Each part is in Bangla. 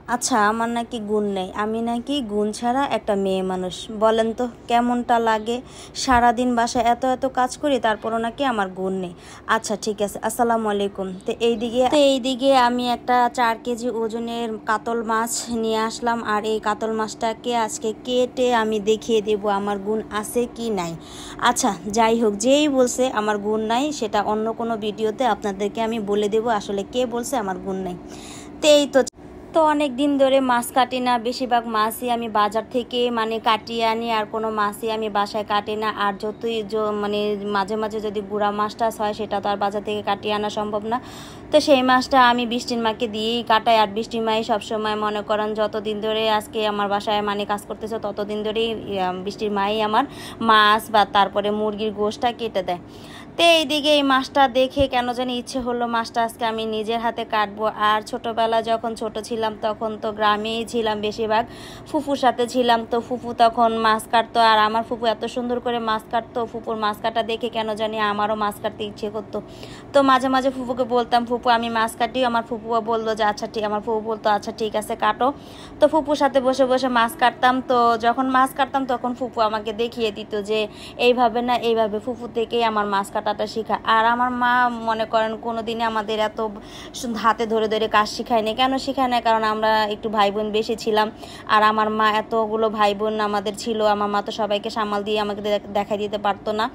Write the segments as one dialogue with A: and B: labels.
A: আচ্ছা, আমার নাকি গুণ নেই, আমি নাকি গুণ ছাড়া একটা মেয়ে মানুষ। বলেন তো কেমনটা লাগে? সারাদিন বাসায় এত এত কাজ করি, তারপরও নাকি আমার গুণ নেই। আচ্ছা ঠিক আছে, আসসালামু আলাইকুম। তো এইদিকে আমি একটা 4 কেজি ওজনের কাতল মাছ নিয়ে আসলাম, আর এই কাতল মাছটাকে আজকে কেটে আমি দেখিয়ে দেব আমার গুণ আছে কি নাই। আচ্ছা যাই হোক, যেই বলছে আমার গুণ নাই সেটা অন্য কোনো ভিডিওতে আপনাদেরকে আমি বলে দেব আসলে কে বলছে আমার গুণ নাই। তো অনেক দিন ধরে মাছ কাটি না, বেশিরভাগ মাছই আমি বাজার থেকে কাটিয়ে আনি, আর কোনো মাছই আমি বাসায় কাটি না। আর যতই মাঝে মাঝে যদি গুঁড়া মাছ টাছ হয় সেটা তো আর বাজার থেকে কাটিয়ে আনা সম্ভব না। তো সেই মাছটা আমি বৃষ্টির মাকে দিয়েই কাটাই, আর বৃষ্টির মাই সবসময় মনে করেন যতদিন ধরে আজকে আমার বাসায় কাজ করতেছে ততদিন ধরেই বৃষ্টির মাই আমার মাছ বা তারপরে মুরগির গোশটা কেটে দেয়। তো এইদিকে এই মাছটা দেখে কেন জানি ইচ্ছে হলো মাছটা আজকে আমি নিজের হাতে কাটবো। আর ছোটোবেলা যখন ছোট ছিলাম তখন তো গ্রামেই ছিলাম, বেশিরভাগ ফুফুর সাথে ছিলাম। তো ফুফু তখন মাছ কাটতো, আর আমার ফুফু এত সুন্দর করে মাছ কাটতো, ফুফুর মাছ কাটা দেখে কেন জানি আমারও মাছ কাটতে ইচ্ছে করতো। তো মাঝে মাঝে ফুফুকে বলতাম, ফুফু আমি মাছ কাটি। আমার ফুফুও বললো যে আচ্ছা ঠিক, আমার ফুফু বলতো আচ্ছা ঠিক আছে কাটো। তো ফুফুর সাথে বসে বসে মাছ কাটতাম। তো যখন মাছ কাটতাম তখন ফুফু আমাকে দেখিয়ে দিত যে এইভাবে না এইভাবে, ফুফু থেকেই আমার মাছ কাটাটা শেখা। আর আমার মা মনে করেন কোনো দিনে আমাদের এত হাতে ধরে ধরে কাজ শিখায়নি। কেন শিখায় না? কারণ আমরা একটু ভাই বোন বেশি ছিলাম, আর আমার মা এতগুলো ভাই বোন আমাদের ছিল, আমার মা তো সবাইকে সামাল দিয়ে আমাকে দেখাই দিতে পারতো না।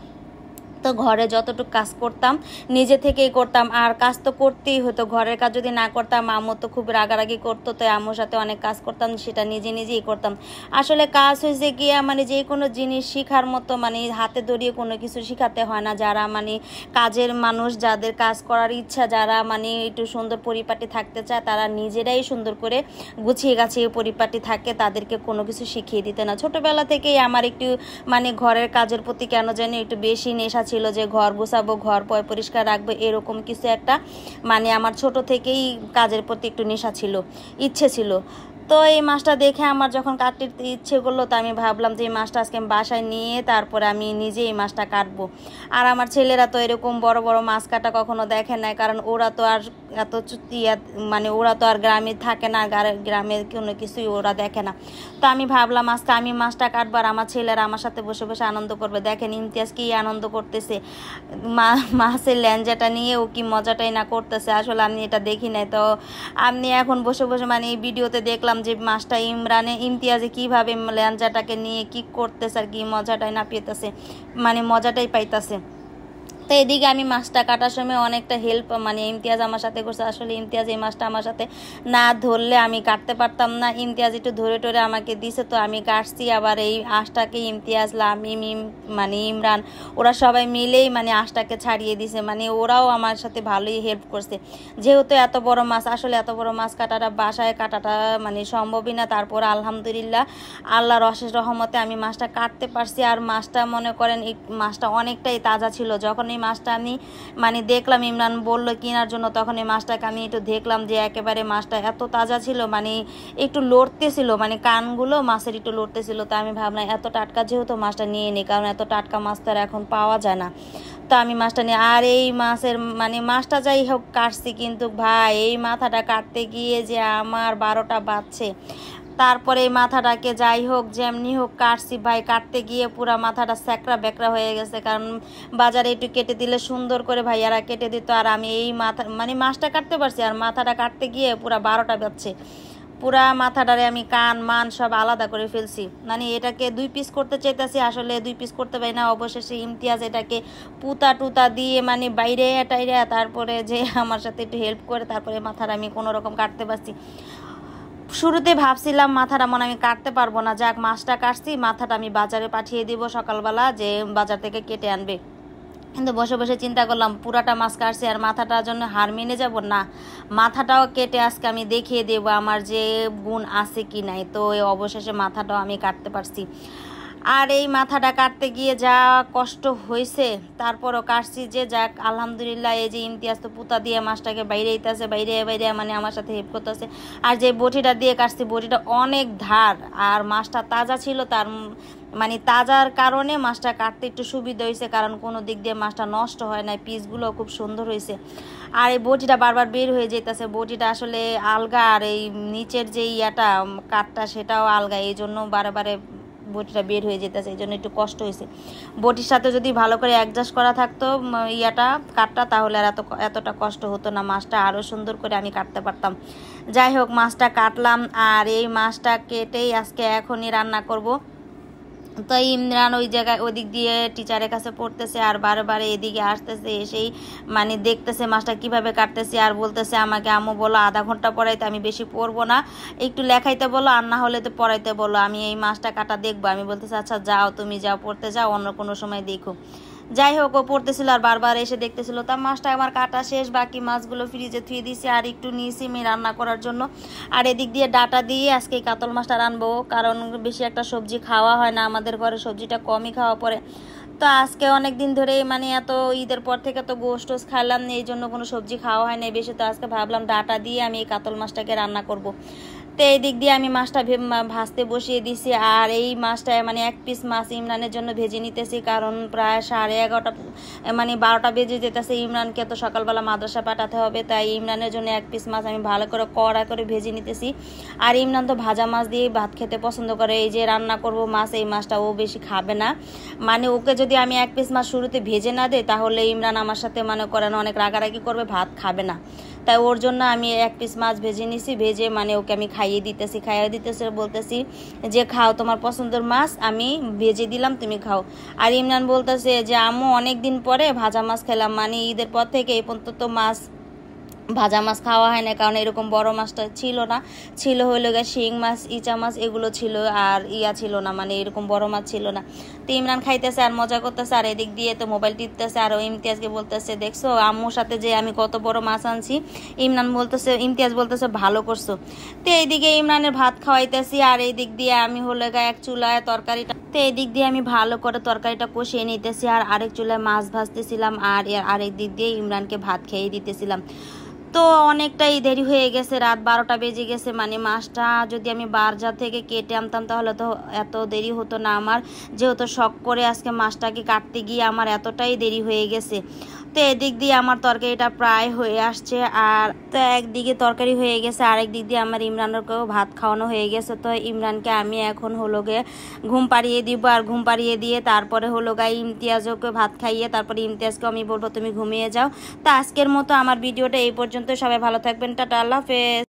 A: তো ঘরে যতটুকু কাজ করতাম নিজে থেকেই করতাম, আর কাজ তো করতেই হতো। ঘরের কাজ যদি না করতাম আম্মু তো খুব রাগারাগি করতো, তাই আম্মুর সাথে অনেক কাজ করতাম, সেটা নিজে নিজেই করতাম। আসলে কাজ হয়েছে গিয়ে যে কোনো জিনিস শেখার মতো হাতে ধরিয়ে কোনো কিছু শেখাতে হয় না। যারা কাজের মানুষ, যাদের কাজ করার ইচ্ছা, যারা একটু সুন্দর পরিপাটি থাকতে চায়, তারা নিজেরাই সুন্দর করে গুছিয়ে গাছিয়ে পরিপাটি থাকে, তাদেরকে কোনো কিছু শিখিয়ে দিতে না। ছোটোবেলা থেকেই আমার একটু ঘরের কাজের প্রতি কেন জানি একটু বেশি নেশা ছিল, যে ঘর গোছাবো, ঘর পরিষ্কার রাখবো, এরকম কিছু একটা আমার ছোট থেকেই কাজের প্রতি একটু নেশা ছিল, ইচ্ছে ছিল। তো এই মাছটা দেখে আমার যখন কাটতে ইচ্ছে করলো, তো আমি ভাবলাম যে এই মাছটা আজকে আমি বাসায় নিয়ে তারপরে আমি নিজে এই মাছটা কাটবো। আর আমার ছেলেরা তো এরকম বড় বড় মাছ কাটা কখনো দেখে নাই, কারণ ওরা তো আর এত ওরা তো আর গ্রামে থাকে না, গ্রামের কোনো কিছুই ওরা দেখে না। তো আমি ভাবলাম আজকে আমি মাছটা কাটবো, আর আমার ছেলেরা আমার সাথে বসে বসে আনন্দ করবে। দেখেন ইমতিয়াজ কি আনন্দ করতেছে, মাছের ল্যাঞ্জাটা নিয়ে ও কি মজাটাই না করতেছে। আসলে আমি এটা দেখি নাই। তো আমি এখন বসে বসে এই ভিডিওতে দেখলাম যে মাছটা ইমতিয়াজে কিভাবে ল্যাঞ্জাটাকে নিয়ে কি করতেছে, আর কি মজাটাই না পেতেছে, মজাটাই পাইতেছে। তো এদিকে আমি মাছটা কাটার সময় অনেকটা হেল্প ইমতিয়াজ আমার সাথে করছে। আসলে ইমতিয়াজ এই মাছটা আমার সাথে না ধরলে আমি কাটতে পারতাম না। ইমতিয়াজ একটু ধরে টরে আমাকে দিছে, তো আমি কাটছি। আবার এই আঁশটাকে ইমতিয়াজ, লামিম, ইমরান, ওরা সবাই মিলেই আঁশটাকে ছাড়িয়ে দিছে। ওরাও আমার সাথে ভালোই হেল্প করছে। যেহেতু এত বড় মাছ, আসলে এত বড় মাছ কাটাটা বাসায় কাটাটা সম্ভবই না। তারপর আলহামদুলিল্লাহ আল্লাহর অশেষ রহমতে আমি মাছটা কাটতে পারছি। আর মাছটা মনে করেন মাছটা অনেকটাই তাজা ছিল। যখন এই মাছটা আমি দেখলাম, ইমরান বললো কেনার জন্য, তখন এই মাছটাকে আমি একটু দেখলাম যে একেবারে মাছটা এত তাজা ছিল, একটু লড়তেছিল, কানগুলো মাছের একটু লড়তেছিল। তো আমি ভাবলাম এত টাটকা যেহেতু মাছটা নিয়ে নিই, কারণ এত টাটকা মাছ তো আর এখন পাওয়া যায় না। তো আমি মাছটা নিয়ে, আর এই মাছের মাছটা যাই হোক কাটছি, কিন্তু ভাই এই মাথাটা কাটতে গিয়ে যে আমার 12টা বাজছে। তারপরে এই মাথাটাকে যাই হোক যেমনি হোক কাটছি ভাই, কাটতে গিয়ে পুরো মাথাটা স্যাকরা ব্যাকরা হয়ে গেছে। কারণ বাজারে একটু কেটে দিলে সুন্দর করে ভাইয়ারা কেটে দিত, আর আমি এই মাছটা কাটতে পারছি, আর মাথাটা কাটতে গিয়ে পুরো 12টা বাজছে। পুরা মাথাটারে আমি কান মান সব আলাদা করে ফেলছি। এটাকে 2 পিস করতে চাইতেছি, আসলে 2 পিস করতে পারি না। অবশেষে ইমতিয়াজ এটাকে পুতা টুতা দিয়ে বাইরে টাইরে তারপরে যে আমার সাথে একটু হেল্প করে তারপরে মাথাটা আমি কোনো রকম কাটতে পারছি। শুরুতে ভাবছিলাম মাথাটা আমি কাটতে পারবো না, যাক মাছটা কাটছি, মাথাটা আমি বাজারে পাঠিয়ে দিব সকালবেলা, যে বাজার থেকে কেটে আনবে। কিন্তু বসে বসে চিন্তা করলাম পুরাটা মাছ কাটছি, আর মাথাটার জন্য হার মেনে যাব না, মাথাটাও কেটে আজকে আমি দেখিয়ে দেব আমার যে গুণ আছে কি নাই। তো অবশেষে মাথাটাও আমি কাটতে পারছি। আর এই মাথাটা কাটতে গিয়ে যা কষ্ট হয়েছে, তারপরও কাটছি, যে যাক আলহামদুলিল্লাহ। এই যে ইমতিয়াজ তো পুতা দিয়ে মাছটাকে বাইরে দিতেছে, বাইরে বাইরে আমার সাথে হেল্প করতেছে। আর যে বটিটা দিয়ে কাটছি, বটিটা অনেক ধার, আর মাছটা তাজা ছিল, তার তাজার কারণে মাছটা কাটতে একটু সুবিধা হয়েছে, কারণ কোনো দিক দিয়ে মাছটা নষ্ট হয় না, পিসগুলো খুব সুন্দর হয়েছে। আর এই বটিটা বারবার বের হয়ে যেতেছে, বটিটা আসলে আলগা আর এই নিচের যে ইয়াটা কাঠটা সেটাও আলগা, এই জন্য বারে বারে বটিটা বের হয়ে যেতেছে, এই জন্য একটু কষ্ট হয়েছে। বটির সাথে যদি ভালো করে অ্যাডজাস্ট করা থাকতো ইয়াটা কাঠটা, তাহলে আর এতটা কষ্ট হতো না, মাছটা আরও সুন্দর করে আমি কাটতে পারতাম। যাই হোক, মাছটা কাটলাম আর এই মাছটা কেটেই আজকে এখনই রান্না করব। তো ইমরান ওই জায়গায় ওদিক দিয়ে টিচারের কাছে পড়তেছে আর বারে বারে এদিকে আসতেছে, এসেই মানে দেখতেছে মাছটা কিভাবে কাটতেছে আর বলতেছে আমাকে আম্মু বলো আধা ঘন্টা পড়াইতে, আমি বেশি পড়বো না, একটু লেখাইতে বলো আর না হলে তো পড়াইতে বলো, আমি এই মাছটা কাটা দেখবো। আমি বলতেছি আচ্ছা যাও, তুমি যাও পড়তে যাও, অন্য কোনো সময় দেখো। যাই হোক, ও পড়তেছিল আর বারবার এসে দেখতেছিল। তা মাছটা আমার কাটা শেষ, বাকি মাছগুলো ফ্রিজে থুয়ে দিয়েছি আর একটু নিয়েছি আমি রান্না করার জন্য। আর এদিক দিয়ে ডাটা দিয়ে আজকে কাতল মাছটা রানবো, কারণ বেশি একটা সবজি খাওয়া হয় না আমাদের ঘরে, সবজিটা কমই খাওয়া পড়ে। তো আজকে অনেক দিন ধরে মানে এত ঈদের পর থেকে তো গোশ টোস খাইলাম, এই জন্য কোনো সবজি খাওয়া হয় না বেশি। তো আজকে ভাবলাম ডাটা দিয়ে আমি এই কাতল মাছটাকে রান্না করব। তো এই দিক দিয়ে আমি মাছটা ভাজতে বসিয়ে দিছি। আর এই মাছটা মানে এক পিস মাছ ইমরানের জন্য ভেজে নিতেছি, কারণ প্রায় 11:30 মানে 12টা বেজে যেতেছে। ইমরানকে তো সকালবেলা মাদ্রাসা পাঠাতে হবে, তাই ইমরানের জন্য এক পিস মাছ আমি ভালো করে কড়া করে ভেজে নিতেছি। আর ইমরান তো ভাজা মাছ দিয়ে ভাত খেতে পছন্দ করে, এই যে রান্না করব মাছ, এই মাছটা ও বেশি খাবে না। মানে ওকে যদি আমি এক পিস মাছ শুরুতে ভেজে না দিই, তাহলে ইমরান আমার সাথে মনে করেন অনেক রাগারাগি করবে, ভাত খাবে না। তাই ওর জন্য আমি এক পিস মাছ ভেজে নিছি, ভেজে মানে ওকে আমি খাইয়ে দিতেছি, বলতেছি যে খাও, তোমার পছন্দের মাছ আমি ভেজে দিলাম, তুমি খাও। আর ইমরান বলতেছে যে আম্মু অনেক দিন পরে ভাজা মাছ খেলাম, মানে ঈদের পর থেকে এই পর্যন্ত তো ভাজা মাছ খাওয়া হয় না, কারণ এরকম বড় মাছটা ছিল না, ছিল হইলো গিয়ে শিং মাছ, ইচা মাছ এগুলো ছিল, আর ছিল না, মানে এরকম বড় মাছ ছিল না। তো ইমরান খাইতেছে আর মজা করতেছে, আর এদিক দিয়ে তো মোবাইল টিপতেছে। আর ইমতিয়াজকে বলতেছে দেখছো আম্মুর সাথে যে আমি কত বড় মাছ আনছি। ইমতিয়াজ বলতেছে ভালো করছো। তো এইদিকে ইমরানের ভাত খাওয়াইতেছি, আর এই দিক দিয়ে আমি হলো গা এক চুলায় তরকারিটা, তো এই দিক দিয়ে আমি ভালো করে তরকারিটা কষিয়ে নিতেছি, আর আরেক চুলায় মাছ ভাজতেছিলাম, আর আরেক দিক দিয়ে ইমরানকে ভাত খেয়ে দিতেছিলাম। তো অনেকটাই দেরি হয়ে গেছে, রাত 12টা বেজে গেছে। মানে মাছটা যদি আমি বাজার থেকে কেটে আনতাম তাহলে তো এত দেরি হতো না আমার, যেহেতু শখ করে আজকে মাছটাকে কাটতে গিয়ে আমার এতটাই দেরি হয়ে গেছে। তো এদিক দিয়ে আমার তরকারিটা প্রায় হয়ে আসছে, আর তো একদিকে তরকারি হয়ে গেছে, আরেক দিক দিয়ে আমার ইমরানকেও ভাত খাওয়ানো হয়ে গেছে। তো ইমরানকে আমি এখন হলো গিয়ে ঘুম পাড়িয়ে দিব, আর ঘুম পাড়িয়ে দিয়ে তারপরে হলো গিয়ে ইমতিয়াজকে ভাত খাইয়ে তারপরে ইমতিয়াজকে আমি বলবো তুমি ঘুমিয়ে যাও। তো আজকের মতো আমার ভিডিওটা এই পর্যন্ত, সবাই ভালো থাকবেন, টাটা, আল্লাহ হাফেজ।